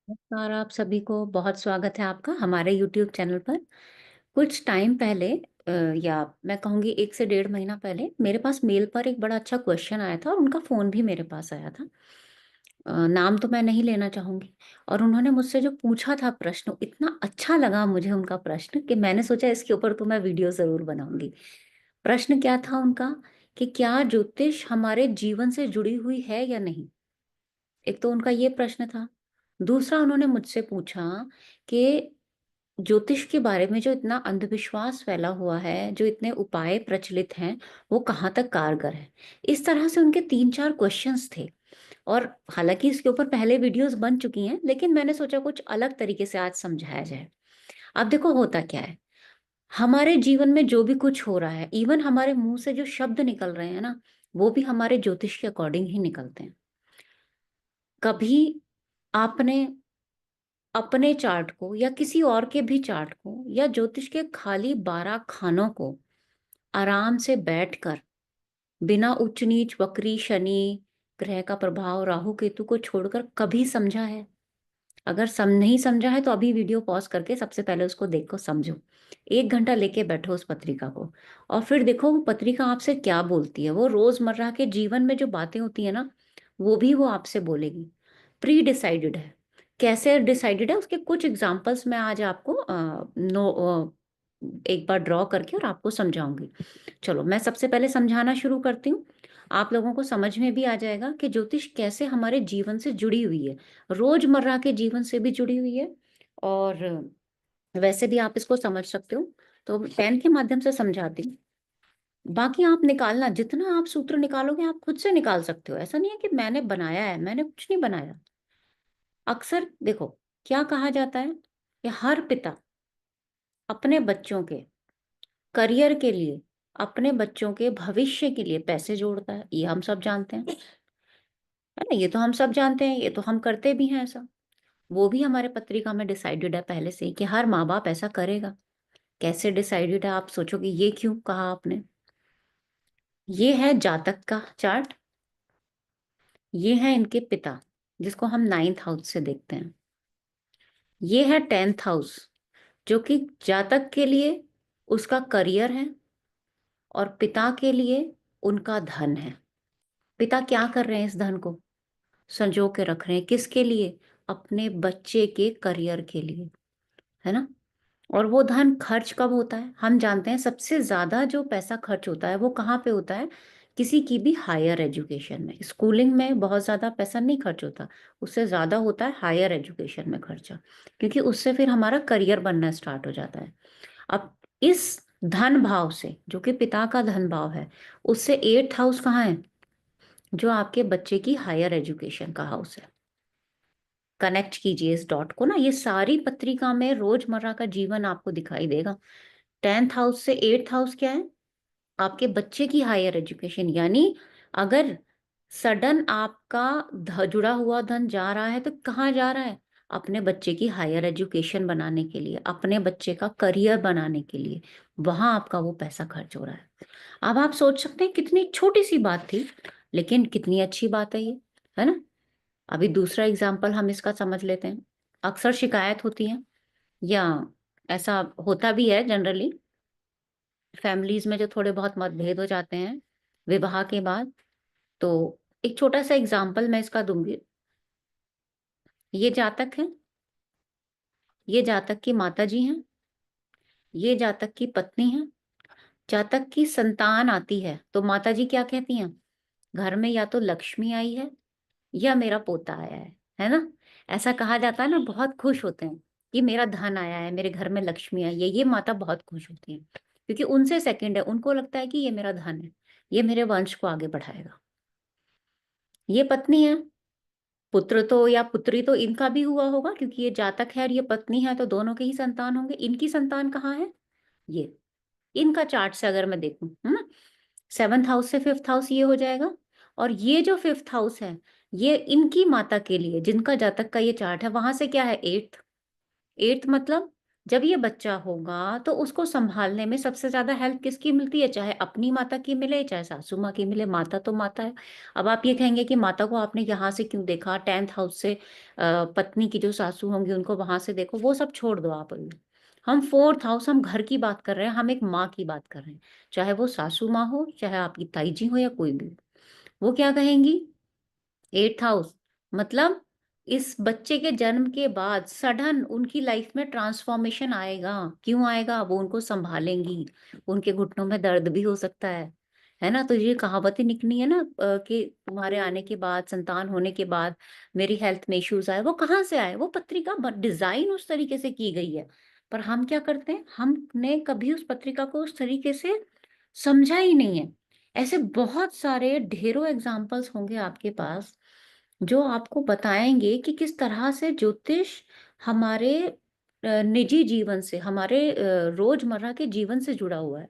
नमस्कार आप सभी को बहुत स्वागत है आपका हमारे यूट्यूब चैनल पर। कुछ टाइम पहले या मैं कहूँगी 1 से डेढ़ महीना पहले मेरे पास मेल पर एक बड़ा अच्छा क्वेश्चन आया था और उनका फ़ोन भी मेरे पास आया था। नाम तो मैं नहीं लेना चाहूँगी और उन्होंने मुझसे जो पूछा था प्रश्न इतना अच्छा लगा मुझे उनका प्रश्न कि मैंने सोचा इसके ऊपर तो मैं वीडियो ज़रूर बनाऊँगी। प्रश्न क्या था उनका कि क्या ज्योतिष हमारे जीवन से जुड़ी हुई है या नहीं? एक तो उनका ये प्रश्न था। दूसरा उन्होंने मुझसे पूछा कि ज्योतिष के बारे में जो इतना अंधविश्वास फैला हुआ है, जो इतने उपाय प्रचलित हैं, वो कहाँ तक कारगर है? इस तरह से उनके 3-4 क्वेश्चन्स थे और हालाँकि इसके ऊपर पहले वीडियोज़ बन चुकी हैं, लेकिन मैंने सोचा कुछ अलग तरीके से आज समझाया जाए। अब देखो होता क्या है, हमारे जीवन में जो भी कुछ हो रहा है, इवन हमारे मुँह से जो शब्द निकल रहे हैं ना, वो भी हमारे ज्योतिष के अकॉर्डिंग ही निकलते हैं। कभी आपने अपने चार्ट को या किसी और के भी चार्ट को या ज्योतिष के खाली 12 खानों को आराम से बैठकर बिना उच्च नीच वक्री शनि ग्रह का प्रभाव राहु केतु को छोड़कर कभी समझा है? अगर नहीं समझा है तो अभी वीडियो पॉज करके सबसे पहले उसको देखो, समझो। 1 घंटा लेके बैठो उस पत्रिका को और फिर देखो वो पत्रिका आपसे क्या बोलती है। वो रोजमर्रा के जीवन में जो बातें होती है ना, वो भी वो आपसे बोलेगी। प्री डिसाइडेड है। कैसे डिसाइडेड है उसके कुछ एग्जांपल्स मैं आज आपको एक बार ड्रॉ करके और आपको समझाऊंगी। चलो मैं सबसे पहले समझाना शुरू करती हूँ। आप लोगों को समझ में भी आ जाएगा कि ज्योतिष कैसे हमारे जीवन से जुड़ी हुई है, रोजमर्रा के जीवन से भी जुड़ी हुई है और वैसे भी आप इसको समझ सकते हो। तो पेन के माध्यम से समझाती हूँ। बाकी आप निकालना, जितना आप सूत्र निकालोगे आप खुद से निकाल सकते हो। ऐसा नहीं है कि मैंने बनाया है, मैंने कुछ नहीं बनाया। अक्सर देखो क्या कहा जाता है कि हर पिता अपने बच्चों के करियर के लिए, अपने बच्चों के भविष्य के लिए पैसे जोड़ता है। ये हम सब जानते हैं, है ना? ये तो हम सब जानते हैं, ये तो हम करते भी हैं ऐसा। वो भी हमारे पत्रिका में डिसाइडेड है पहले से ही कि हर माँ-बाप ऐसा करेगा। कैसे डिसाइडेड है आप सोचोगे ये क्यों कहा आपने? ये है जातक का चार्ट, ये है इनके पिता, जिसको हम 9th हाउस से देखते हैं। ये है 10th हाउस, जो कि जातक के लिए उसका करियर है और पिता के लिए उनका धन है। पिता क्या कर रहे हैं इस धन को? संजो के रख रहे हैं। किसके लिए? अपने बच्चे के करियर के लिए, है ना? और वो धन खर्च कब होता है? हम जानते हैं सबसे ज़्यादा जो पैसा खर्च होता है वो कहाँ पे होता है? किसी की भी हायर एजुकेशन में। स्कूलिंग में बहुत ज़्यादा पैसा नहीं खर्च होता, उससे ज़्यादा होता है हायर एजुकेशन में खर्चा, क्योंकि उससे फिर हमारा करियर बनना स्टार्ट हो जाता है। अब इस धन भाव से, जो कि पिता का धन भाव है, उससे 8th हाउस कहाँ है? जो आपके बच्चे की हायर एजुकेशन का हाउस है। कनेक्ट कीजिए इस डॉट को ना, ये सारी पत्रिका में रोजमर्रा का जीवन आपको दिखाई देगा। 10th हाउस से 8th हाउस क्या है? आपके बच्चे की हायर एजुकेशन, यानी अगर सडन आपका जुड़ा हुआ धन जा रहा है तो कहाँ जा रहा है? अपने बच्चे की हायर एजुकेशन बनाने के लिए, अपने बच्चे का करियर बनाने के लिए, वहां आपका वो पैसा खर्च हो रहा है। अब आप सोच सकते हैं कितनी छोटी सी बात थी, लेकिन कितनी अच्छी बात है ये, है ना? अभी दूसरा एग्जाम्पल हम इसका समझ लेते हैं। अक्सर शिकायत होती है या ऐसा होता भी है जनरली, फैमिलीज में जो थोड़े बहुत मतभेद हो जाते हैं विवाह के बाद, तो एक छोटा सा एग्जाम्पल मैं इसका दूंगी। ये जातक है, ये जातक की माता जी हैं, ये जातक की पत्नी है। जातक की संतान आती है तो माता जी क्या कहती हैं? घर में या तो लक्ष्मी आई है या मेरा पोता आया है ना? ऐसा कहा जाता है ना, बहुत खुश होते हैं कि मेरा धन आया है, मेरे घर में लक्ष्मी आई है। ये माता बहुत खुश होती है क्योंकि उनसे सेकंड है, उनको लगता है कि ये मेरा धन है, ये मेरे वंश को आगे बढ़ाएगा। ये पत्नी है, पुत्र तो या पुत्री तो इनका भी हुआ होगा क्योंकि ये जातक है और ये पत्नी है, तो दोनों के ही संतान होंगे। इनकी संतान कहाँ है? ये इनका चार्ट से अगर मैं देखूं, है ना, 7th हाउस से 5th हाउस ये हो जाएगा। और ये जो 5th हाउस है, ये इनकी माता के लिए, जिनका जातक का ये चार्ट है, वहां से क्या है? 8th। 8th मतलब जब ये बच्चा होगा तो उसको सँभालने में सबसे ज़्यादा हेल्प किसकी मिलती है? चाहे अपनी माता की मिले, चाहे सासू माँ की मिले, माता तो माता है। अब आप ये कहेंगे कि माता को आपने यहाँ से क्यों देखा? 10th हाउस से पत्नी की जो सासू होंगी उनको वहाँ से देखो, वो सब छोड़ दो आप अभी। हम 4th हाउस, हम घर की बात कर रहे हैं, हम एक माँ की बात कर रहे हैं। चाहे वो सासू माँ हो, चाहे आपकी ताई जी हो या कोई भी हो। वो क्या कहेंगी? 8th हाउस मतलब इस बच्चे के जन्म के बाद सडन उनकी लाइफ में ट्रांसफॉर्मेशन आएगा। क्यों आएगा? वो उनको सँभालेंगी, उनके घुटनों में दर्द भी हो सकता है ना? तो ये कहावतें निकली है ना कि तुम्हारे आने के बाद, संतान होने के बाद मेरी हेल्थ में इश्यूज़ आए, वो कहाँ से आए? वो पत्रिका ब डिज़ाइन उस तरीके से की गई है। पर हम क्या करते हैं? हमने कभी उस पत्रिका को उस तरीके से समझा ही नहीं है। ऐसे बहुत सारे ढेरों एग्ज़ाम्पल्स होंगे आपके पास जो आपको बताएँगे कि किस तरह से ज्योतिष हमारे निजी जीवन से, हमारे रोज़मर्रा के जीवन से जुड़ा हुआ है।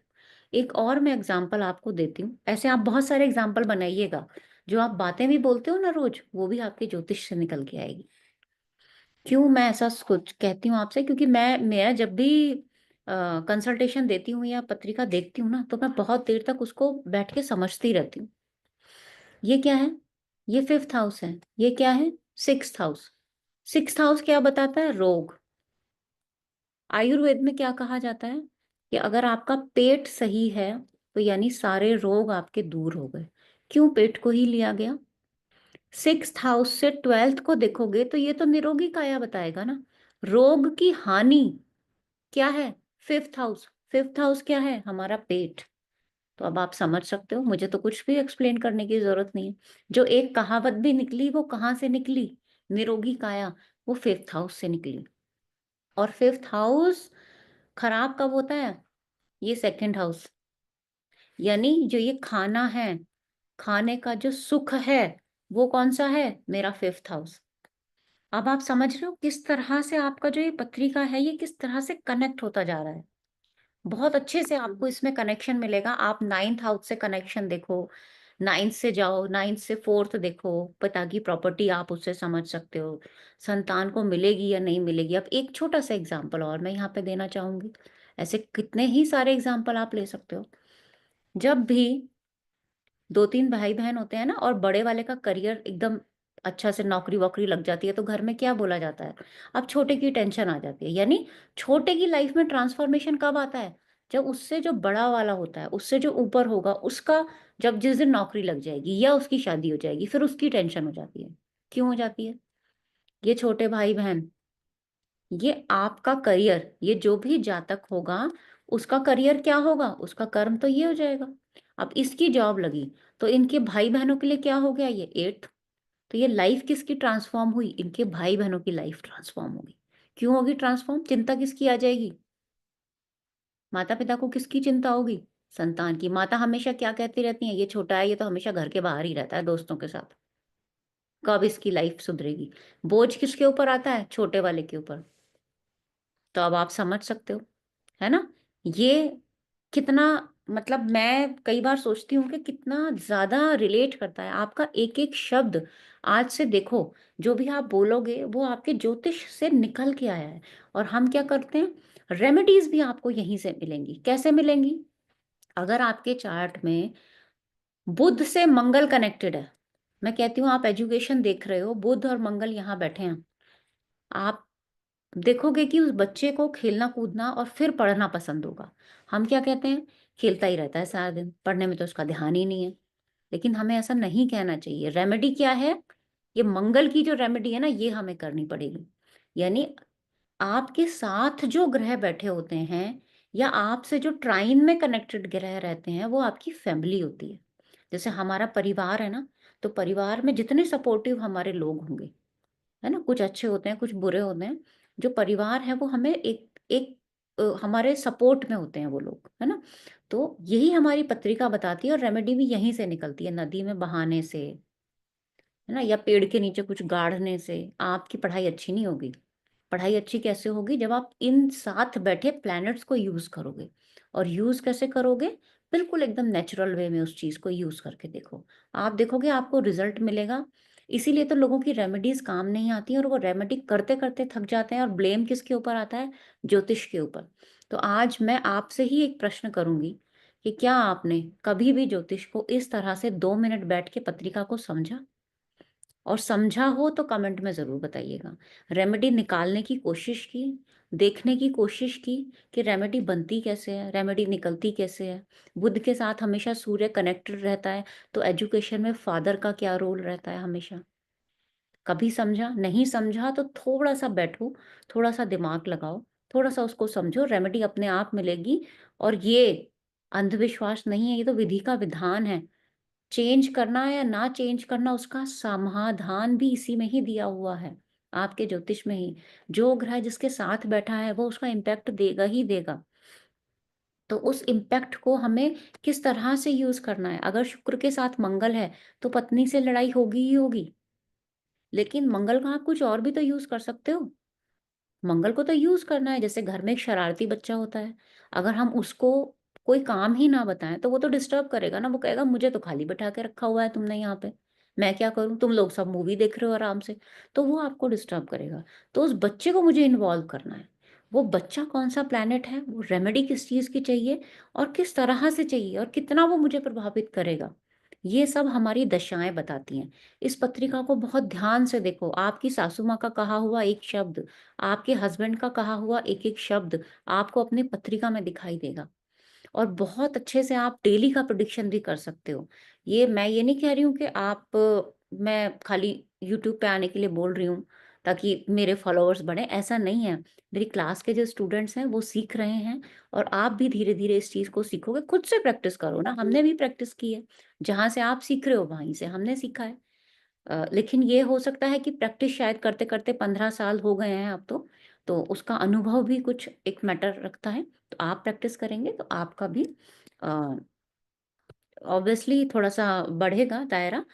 एक और मैं एग्ज़ाम्पल आपको देती हूँ। ऐसे आप बहुत सारे एग्ज़ाम्पल बनाइएगा। जो आप बातें भी बोलते हो ना रोज़, वो भी आपके ज्योतिष से निकल के आएगी। क्यों मैं ऐसा कुछ कहती हूँ आपसे? क्योंकि मैं जब भी कंसल्टेशन देती हूँ या पत्रिका देखती हूँ ना, तो मैं बहुत देर तक उसको बैठ के समझती रहती हूँ। ये क्या है? ये 5th हाउस है। ये क्या है? 6th house. 6th हाउस क्या बताता है? रोग। आयुर्वेद में क्या कहा जाता है? कि अगर आपका पेट सही है, तो यानी सारे रोग आपके दूर हो गए। क्यों पेट को ही लिया गया? 6th हाउस से 12th को देखोगे तो ये तो निरोगी काया बताएगा ना। रोग की हानि क्या है? 5th house. 5th हाउस क्या है? हमारा पेट। तो अब आप समझ सकते हो, मुझे तो कुछ भी एक्सप्लेन करने की ज़रूरत नहीं है। जो एक कहावत भी निकली वो कहाँ से निकली? निरोगी काया, वो 5th हाउस से निकली। और 5th हाउस खराब कब होता है? ये 2nd हाउस। यानी जो ये खाना है, खाने का जो सुख है, वो कौन-सा है? मेरा 5th हाउस। अब आप समझ रहे हो किस तरह से आपका जो ये पत्रिका है, ये किस तरह से कनेक्ट होता जा रहा है। बहुत अच्छे से आपको इसमें कनेक्शन मिलेगा। आप 9th हाउस से कनेक्शन देखो, 9th से जाओ, 9th से 4th देखो, पिता की प्रॉपर्टी आप उससे समझ सकते हो। संतान को मिलेगी या नहीं मिलेगी। अब एक छोटा-सा एग्ज़ाम्पल और मैं यहाँ पे देना चाहूँगी। ऐसे कितने ही सारे एग्ज़ाम्पल आप ले सकते हो। जब भी 2-3 भाई-बहन होते हैं ना और बड़े वाले का करियर एकदम अच्छा से नौकरी-वोकरी लग जाती है, तो घर में क्या बोला जाता है? अब छोटे की टेंशन आ जाती है। यानी छोटे की लाइफ में ट्रांसफॉर्मेशन कब आता है? जब उससे जो बड़ा वाला होता है, उससे जो ऊपर होगा, उसका जब जिस दिन नौकरी लग जाएगी या उसकी शादी हो जाएगी, फिर उसकी टेंशन हो जाती है। क्यों हो जाती है? ये छोटे भाई-बहन, ये आपका करियर, ये जो भी जातक होगा, उसका करियर क्या होगा? उसका कर्म तो ये हो जाएगा। अब इसकी जॉब लगी, तो इनके भाई-बहनों के लिए क्या हो गया? ये 8th। तो ये लाइफ किसकी ट्रांसफ़ॉर्म हुई? इनके भाई-बहनों की लाइफ ट्रांसफ़ॉर्म होगी। क्यों होगी ट्रांसफ़ॉर्म? चिंता किसकी आ जाएगी? माता-पिता को किसकी चिंता होगी? संतान की। माता हमेशा क्या कहती रहती हैं? ये छोटा है, ये तो हमेशा घर के बाहर ही रहता है दोस्तों के साथ। कब इसकी लाइफ सुधरेगी? बोझ किसके ऊपर आता है? छोटे वाले के ऊपर। तो अब आप समझ सकते हो, है ना? ये कितना मतलब मैं कई बार सोचती हूँ कि कितना ज़्यादा रिलेट करता है। आपका एक-एक शब्द आज से देखो, जो भी आप बोलोगे वो आपके ज्योतिष से निकल के आया है। और हम क्या करते हैं, रेमेडीज़ भी आपको यहीं से मिलेंगी। कैसे मिलेंगी? अगर आपके चार्ट में बुध से मंगल कनेक्टेड है, मैं कहती हूँ आप एजुकेशन देख रहे हो, बुध और मंगल यहाँ बैठे हैं। आप देखोगे कि उस बच्चे को खेलना-कूदना और फिर पढ़ना पसंद होगा। हम क्या कहते हैं, खेलता ही रहता है सारा दिन, पढ़ने में तो उसका ध्यान ही नहीं है। लेकिन हमें ऐसा नहीं कहना चाहिए। रेमेडी क्या है? ये मंगल की जो रेमेडी है ना, ये हमें करनी पड़ेगी। यानी आपके साथ जो ग्रह बैठे होते हैं या आपसे जो ट्राइन में कनेक्टेड ग्रह रहते हैं, वो आपकी फैमिली होती है। जैसे हमारा परिवार है ना, तो परिवार में जितने सपोर्टिव हमारे लोग होंगे, है ना? कुछ अच्छे होते हैं, कुछ बुरे होते हैं। जो परिवार है वो हमें एक एक हमारे सपोर्ट में होते हैं वो लोग, है ना? तो यही हमारी पत्रिका बताती है और रेमेडी भी यहीं से निकलती है, नदी में बहाने से, है ना? या पेड़ के नीचे कुछ गाड़ने से। आपकी पढ़ाई अच्छी नहीं होगी। पढ़ाई अच्छी कैसे होगी? जब आप इन साथ बैठे प्लैनेट्स को यूज़ करोगे। और यूज़ कैसे करोगे? बिल्कुल एकदम नेचुरल वे में उस चीज़ को यूज़ करके देखो। आप देखोगे आपको रिज़ल्ट मिलेगा। इसीलिए तो लोगों की रेमेडीज़ काम नहीं आती हैं और वो रेमेडी करते-करते थक जाते हैं और ब्लेम किसके ऊपर आता है? ज्योतिष के ऊपर। तो आज मैं आपसे ही एक प्रश्न करूँगी कि क्या आपने कभी भी ज्योतिष को इस तरह से 2 मिनट बैठ के पत्रिका को समझा? और समझा हो तो कमेंट में ज़रूर बताइएगा। रेमेडी निकालने की कोशिश की, देखने की कोशिश की कि रेमेडी बनती कैसे है, रेमेडी निकलती कैसे है। बुध के साथ हमेशा सूर्य कनेक्टेड रहता है, तो एजुकेशन में फादर का क्या रोल रहता है हमेशा। कभी समझा? नहीं समझा तो थोड़ा-सा बैठो, थोड़ा-सा दिमाग लगाओ, थोड़ा-सा उसको समझो, रेमेडी अपने आप मिलेगी और ये अंधविश्वास नहीं है, ये तो विधि का विधान है। चेंज करना है या ना चेंज करना उसका समाधान भी इसी में ही दिया हुआ है, आपके ज्योतिष में ही। जो ग्रह जिसके साथ बैठा है वो उसका इम्पैक्ट देगा ही देगा। तो उस इम्पैक्ट को हमें किस तरह से यूज़ करना है। अगर शुक्र के साथ मंगल है, तो पत्नी से लड़ाई होगी ही होगी। लेकिन मंगल का आप कुछ और भी तो यूज़ कर सकते हो। मंगल को तो यूज़ करना है, जैसे घर में एक शरारती बच्चा होता है, अगर हम उसको कोई काम ही ना बताएँ, तो वो तो डिस्टर्ब करेगा ना, वो कहेगा मुझे तो खाली बैठा के रखा हुआ है तुमने यहाँ पे, मैं क्या करूँ? तुम लोग सब मूवी देख रहे हो आराम से, तो वो आपको डिस्टर्ब करेगा। तो उस बच्चे को मुझे इन्वॉल्व करना है, वो बच्चा कौन-सा प्लैनेट है, वो रेमेडी किस चीज़ की चाहिए और किस तरह से चाहिए और कितना वो मुझे प्रभावित करेगा, ये सब हमारी दशाएँ बताती हैं। इस पत्रिका को बहुत ध्यान से देखो, आपकी सासू माँ का कहा हुआ एक शब्द, आपके हस्बैंड का कहा हुआ एक-एक शब्द आपको अपनी पत्रिका में दिखाई देगा और बहुत अच्छे से आप डेली का प्रेडिक्शन भी कर सकते हो। मैं ये नहीं कह रही हूँ कि मैं खाली यूट्यूब पे आने के लिए बोल रही हूँ ताकि मेरे फॉलोअर्स बढ़ें, ऐसा नहीं है। मेरी क्लास के जो स्टूडेंट्स हैं वो सीख रहे हैं और आप भी धीरे-धीरे इस चीज़ को सीखोगे। खुद से प्रैक्टिस करो ना, हमने भी प्रैक्टिस की है। जहाँ से आप सीख रहे हो वहीं से हमने सीखा है। लेकिन ये हो सकता है कि प्रैक्टिस शायद करते-करते 15 साल हो गए हैं अब तो उसका अनुभव भी कुछ एक मैटर रखता है। तो आप प्रैक्टिस करेंगे तो आपका भी अ, ऑब्वियसली थोड़ा-सा बढ़ेगा दायरा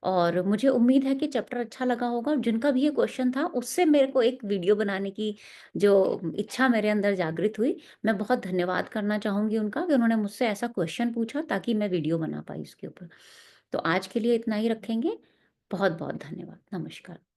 और मुझे उम्मीद है कि चैप्टर अच्छा लगा होगा। जिनका भी ये क्वेश्चन था उससे मेरे को एक वीडियो बनाने की जो इच्छा मेरे अंदर जागृत हुई, मैं बहुत धन्यवाद करना चाहूँगी उनका कि उन्होंने मुझसे ऐसा क्वेश्चन पूछा ताकि मैं वीडियो बना पाई इसके ऊपर। तो आज के लिए इतना ही रखेंगे। बहुत-बहुत धन्यवाद। नमस्कार।